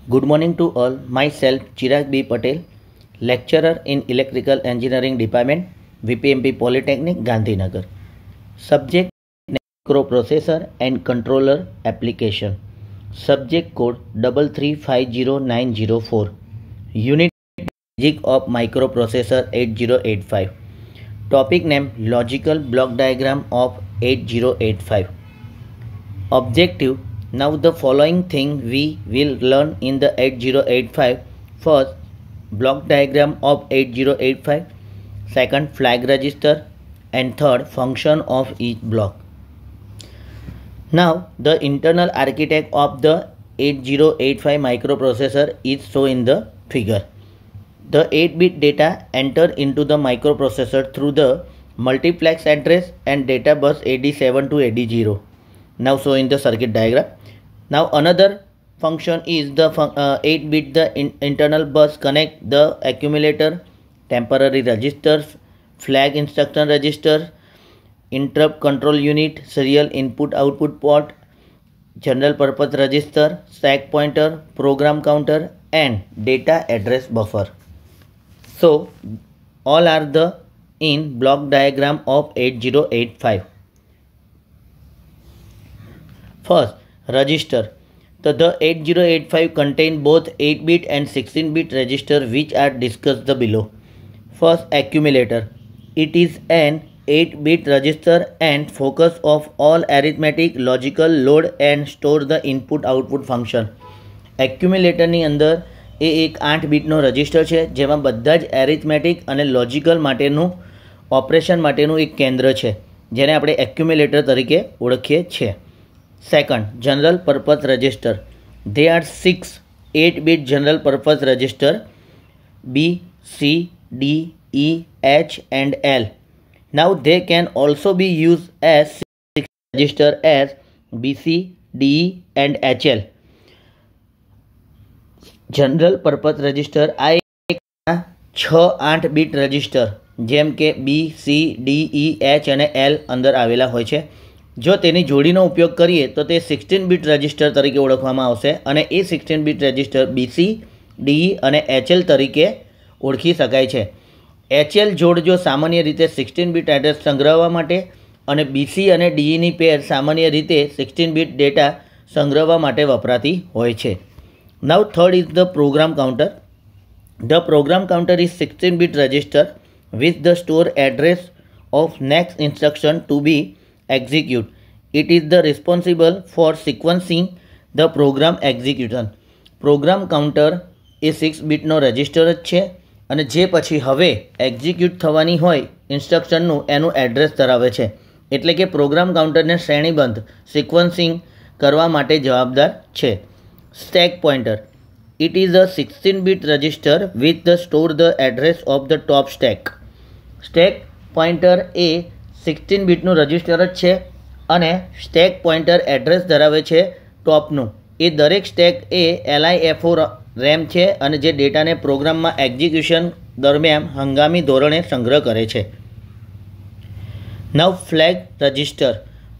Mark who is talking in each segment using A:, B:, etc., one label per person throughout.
A: Good morning to all. Myself Chirag B. Patel, lecturer in Electrical Engineering Department, VPMP Polytechnic, Gandhinagar. Subject microprocessor and controller application. Subject code 3350904. Unit logic of microprocessor 8085. Topic name logical block diagram of 8085. Objective. Now the following thing we will learn in the 8085. First, block diagram of 8085. Second, flag register. And third, function of each block. Now the internal architect of the 8085 microprocessor is shown in the figure. The 8-bit data enter into the microprocessor through the multiplex address and data bus AD7 to AD0. Now show in the circuit diagram. Now another function is the 8-bit the internal bus connect the accumulator, temporary registers, flag instruction register, interrupt control unit, serial input output port, general purpose register, stack pointer, program counter and data address buffer. So all are the in block diagram of 8085. First, register. So the 8085 contain both 8-bit and 16-bit register which are discussed below. First, accumulator. It is an 8-bit register and focus of all arithmetic, logical, load and store the input output function. Accumulator ની અંદર એક 8-બીટનો register છે જેમાં બધા જ arithmetic અને logical માટેનું operation માટેનું એક કેન્દ્ર છે જેને આપણે એક્યુમ્યુલેટર તરીકે ઓળખીએ છીએ. Second, general purpose register. There are 6 8-bit general purpose register B, C, D, E, H and L. Now they can also be used as 6 register as BC, DE and HL. General purpose register આ એક 6-8 bit register જેમ કે B, C, D, E, H અને L અંદર આવેલા હોય છે. જો તેની જોડીનો ઉપયોગ કરીએ તો તે 16-બીટ રજિસ્ટર તરીકે ઓળખવામાં આવશે અને એ 16-બીટ રજિસ્ટર BC, DE અને HL તરીકે ઓળખી શકાય છે. HL જોડ જો સામાન્ય રીતે 16-બીટ એડ્રેસ સંગ્રહવા માટે અને BC અને DE ની પેર સામાન્ય રીતે 16-બીટ ડેટા સંગ્રહવા માટે વપરાતી હોય છે. Now third is the program counter. The program counter is 16-bit register with the store address of next instruction to be execute. It is the responsible for sequencing the program execution. Program counter A 6-bit no register જ છે અને જે પછી હવે execute થવાની હોય ઇન્સ્ટ્રક્શનનું એનું address ધરાવે છે. એટલે કે પ્રોગ્રામ કાઉન્ટરને શ્રેણીબદ્ધ સિક્વન્સિંગ કરવા માટે જવાબદાર છે. Stack pointer. It is a 16-bit register with the store the address of the top stack. Stack pointer A 16-bit નું રજિસ્ટર જ છે અને સ્ટેક પોઇન્ટર એડ્રેસ ધરાવે છે ટોપનું. એ દરેક સ્ટેક એ LIFO રેમ છે અને જે ડેટાને પ્રોગ્રામમાં એક્ઝિક્યુશન દરમિયાન હંગામી ધોરણે સંગ્રહ કરે છે. નાઉ ફ્લેગ રજિસ્ટર.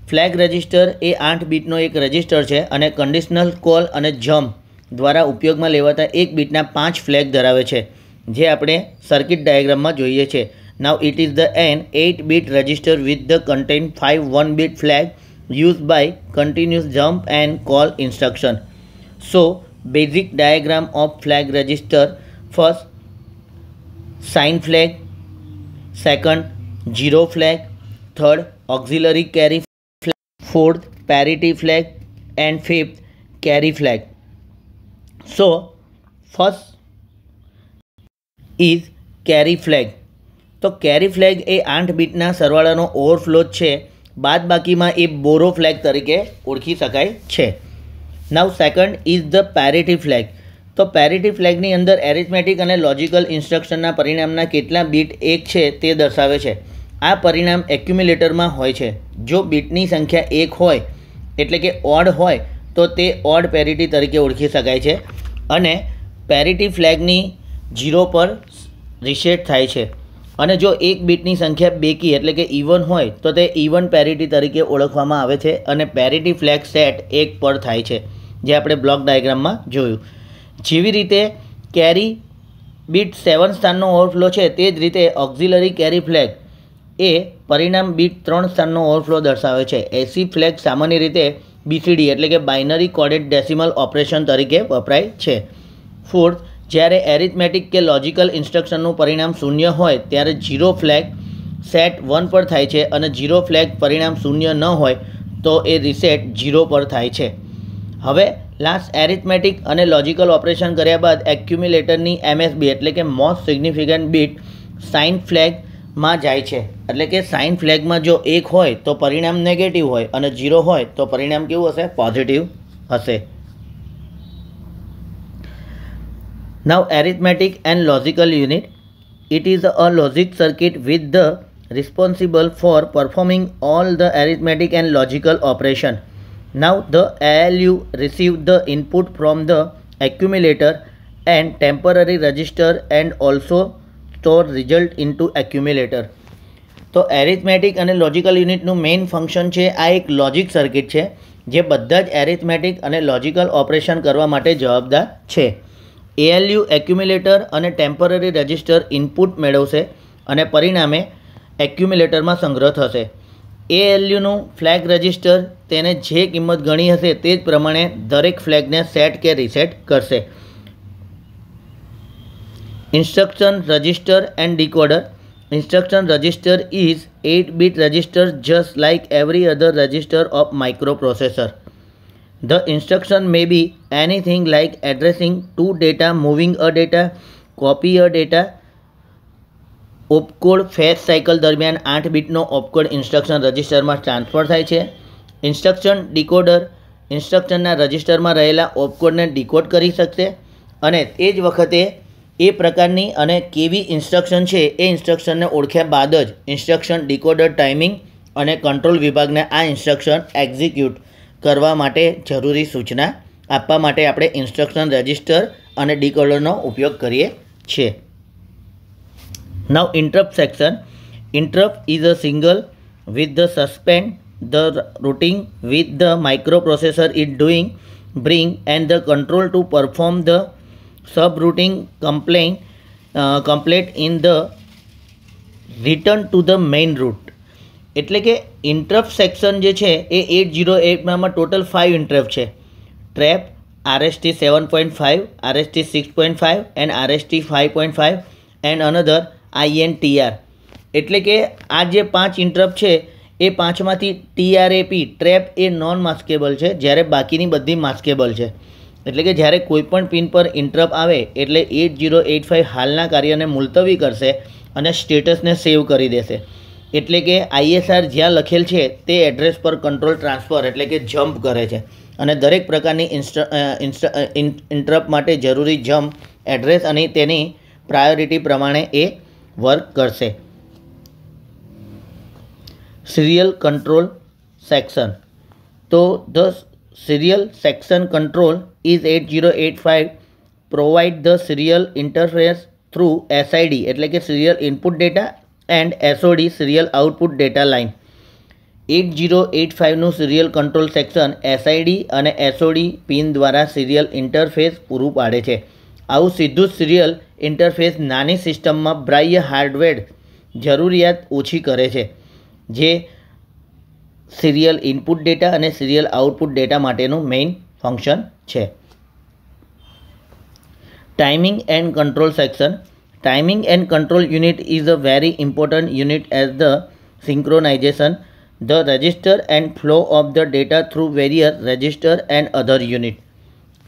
A: ફ્લેગ રજિસ્ટર એ 8-બીટનો એક રજિસ્ટર છે અને કન્ડિશનલ કોલ અને જમ્પ દ્વારા ઉપયોગમાં લેવાતા 1 બીટના 5 ફ્લેગ ધરાવે છે જે આપણે સર્કિટ ડાયાગ્રામમાં જોઈએ છે. Now it is the an 8-bit register with the contain 5 1-bit flag used by continuous jump and call instruction. So basic diagram of flag register. First, sign flag. Second, zero flag. Third, auxiliary carry flag. Fourth, parity flag. And fifth, carry flag. So first is carry flag. તો carry flag એ 8-બીટના સરવાળાનો overflow છે. બાદ બાકીમાં એ બોરો flag તરીકે ઓળખી શકાય છે. Now second is the parity flag. તો parity ફ્લેગની અંદર એરિથમેટિક અને લોજિકલ ઇન્સ્ટ્રક્શનના પરિણામના કેટલા બીટ 1 છે તે દર્શાવે છે. આ પરિણામ એક્યુમ્યુલેટરમાં હોય છે. જો બીટની સંખ્યા 1 હોય એટલે કે ઓડ હોય તો તે ઓડ પેરિટી તરીકે ઓળખી શકાય છે અને પેરિટી ફ્લેગની 0 પર રીસેટ થાય છે. અને જો એક બીટની સંખ્યા બેકી એટલે કે ઇવન હોય તો તે ઇવન પેરિટી તરીકે ઓળખવામાં આવે છે અને પેરિટી ફ્લેગ સેટ 1 પર થાય છે જે આપણે બ્લોક ડાયાગ્રામમાં જોયું. જેવી રીતે કેરી બીટ 7 સ્થાનનો ઓવરફ્લો છે, તે જ રીતે ઓક્ઝિલરી કેરી ફ્લેગ એ પરિણામ બીટ 3 સ્થાનનો ઓવરફ્લો દર્શાવે છે. એસી ફ્લેગ સામાન્ય રીતે બીસીડી એટલે કે બાઇનરી કોડેડ ડેસિમલ ઓપરેશન તરીકે વપરાય છે. ફોર્થ, જ્યારે એરિથમેટિક કે લોજિકલ ઇન્સ્ટ્રક્શનનું પરિણામ 0 હોય ત્યારે 0 ફ્લેગ સેટ 1 પર થાય છે અને 0 ફ્લેગ પરિણામ 0 ન હોય તો એ રીસેટ 0 પર થાય છે. હવે લાસ્ટ એરિથમેટિક અને લોજિકલ ઓપરેશન કર્યા બાદ એક્યુમ્યુલેટરની એમએસબી એટલે કે મોસ્ટ સિગ્નિફિકન્ટ બીટ સાઇન ફ્લેગમાં જાય છે. એટલે કે સાઇન ફ્લેગમાં જો 1 હોય તો પરિણામ નેગેટિવ હોય અને 0 હોય તો પરિણામ કેવું હશે? પોઝિટિવ હશે. Now arithmetic and logical unit. It is a logic circuit with the responsible for performing all the arithmetic and logical operation. Now the ALU receive the input from the accumulator and temporary register and also store result into accumulator. તો arithmetic અને logical યુનિટનું main function છે, આ એક logic circuit છે જે બધા જ એરિથમેટિક અને લોજિકલ ઓપરેશન કરવા માટે જવાબદાર છે. ALU એક્યુમ્યુલેટર અને ટેમ્પરરી રજિસ્ટર ઇનપુટ મેળવશે અને પરિણામે એક્યુમ્યુલેટરમાં સંગ્રહ થશે. ALUનું ફ્લેગ રજિસ્ટર તેને જે કિંમત ગણી હશે તે જ પ્રમાણે દરેક ફ્લેગને સેટ કે રીસેટ કરશે. Instruction register and decoder. Instruction register is 8-bit register just like every other register of microprocessor. The instruction may be anything like addressing to data, moving a data, copy a data. Opcode fetch cycle દરમિયાન 8 બીટનો opcode instruction રજિસ્ટરમાં transfer થાય છે. Instruction decoder ઇન્સ્ટ્રક્શનના રજિસ્ટરમાં રહેલા ઓપકોડને decode કરી શકશે અને તે જ વખતે એ પ્રકારની અને કેવી ઇન્સ્ટ્રક્શન છે એ ઇન્સ્ટ્રક્શનને ઓળખ્યા બાદ જ ઇન્સ્ટ્રક્શન ડીકોડર ટાઈમિંગ અને કંટ્રોલ વિભાગને આ ઇન્સ્ટ્રક્શન એક્ઝિક્યુટ કરવા માટે જરૂરી સૂચના આપવા માટે આપણે ઇન્સ્ટ્રક્શન રજિસ્ટર અને ડીકોડરનો ઉપયોગ કરીએ છીએ. Now interrupt section. Interrupt is a signal with the suspend the routing with the microprocessor is doing, bring and the control to perform the subrouting complete in the return to the main route. એટલે કે interrupt section જે છે એ 8085માં total 5 interrupt છે. Trap, RST 7.5, RST 6.5 and RST 5.5 and another INTR. એટલે કે આ જે 5 interrupt છે એ 5માંથી TRAP ટ્રેપ એ નોન માસ્કેબલ છે, જ્યારે બાકીની બધી માસ્કેબલ છે. એટલે કે જ્યારે કોઈપણ પિન પર ઇન્ટરપ્ટ આવે એટલે 8085 હાલના કાર્યને મુલતવી કરશે અને સ્ટેટસને સેવ કરી દેશે. એટલે કે ISR જ્યાં લખેલ છે તે એડ્રેસ પર કંટ્રોલ ટ્રાન્સફર એટલે કે જમ્પ કરે છે અને દરેક પ્રકારની ઇન્ટરપ્ટ માટે જરૂરી જમ્પ એડ્રેસ અને તેની પ્રાયોરિટી પ્રમાણે એ વર્ક કરશે. Serial control section. તો the serial section control is 8085 provide the serial interface through SID એટલે કે serial input data and SOD serial output data line. 8085નું સિરિયલ કંટ્રોલ સેક્શન SID અને SOD pin દ્વારા serial interface પૂરું પાડે છે. આવું સીધું સિરિયલ ઇન્ટરફેસ નાની સિસ્ટમમાં બાહ્ય હાર્ડવેર જરૂરિયાત ઓછી કરે છે, જે સિરિયલ ઇનપુટ ડેટા અને સિરિયલ આઉટપુટ ડેટા માટેનું મેઇન ફંક્શન છે. Timing and control section. Timing and control unit is a very important unit as the synchronisation the register and flow of the data through various register and other unit.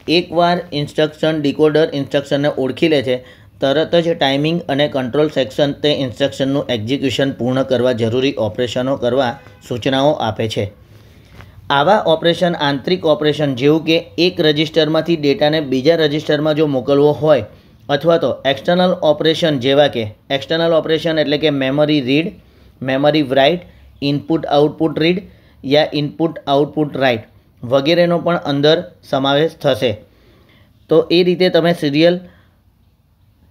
A: એકવાર instruction decoder ઇન્સ્ટ્રક્શનને ઓળખી લે છે તરત જ timing અને control section તે ઇન્સ્ટ્રક્શનનું execution પૂર્ણ કરવા જરૂરી ઓપરેશનો કરવા સૂચનાઓ આપે છે. આવા ઓપરેશન આંતરિક ઓપરેશન જેવું કે એક રજિસ્ટરમાંથી ડેટાને બીજા રજિસ્ટરમાં જો મોકલવો હોય અથવા તો એક્સટર્નલ ઓપરેશન જેવા કે એક્સટર્નલ ઓપરેશન એટલે કે memory read, memory write, input output read યા ઇનપુટ આઉટપુટ રાઇટ વગેરેનો પણ અંદર સમાવેશ થશે. તો એ રીતે તમે સિરિયલ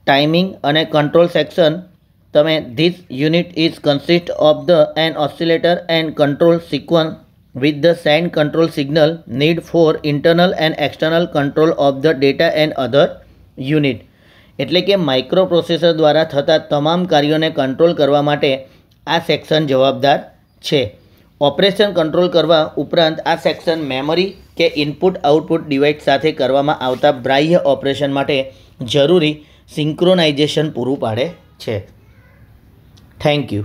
A: ટાઈમિંગ અને કંટ્રોલ સેક્શન તમે this unit is consist of the an oscillator and control sequence with the send control signal need for internal and external control of the data and other unit. એટલે કે micro processor દ્વારા થતા તમામ કાર્યોને control કરવા માટે આ section જવાબદાર છે. ઓપરેશન કંટ્રોલ કરવા ઉપરાંત આ સેક્શન મેમરી કે ઇનપુટ આઉટપુટ ડિવાઇસ સાથે કરવામાં આવતા બાહ્ય ઓપરેશન માટે જરૂરી સિંક્રોનાઇઝેશન પૂરું પાડે છે. Thank you.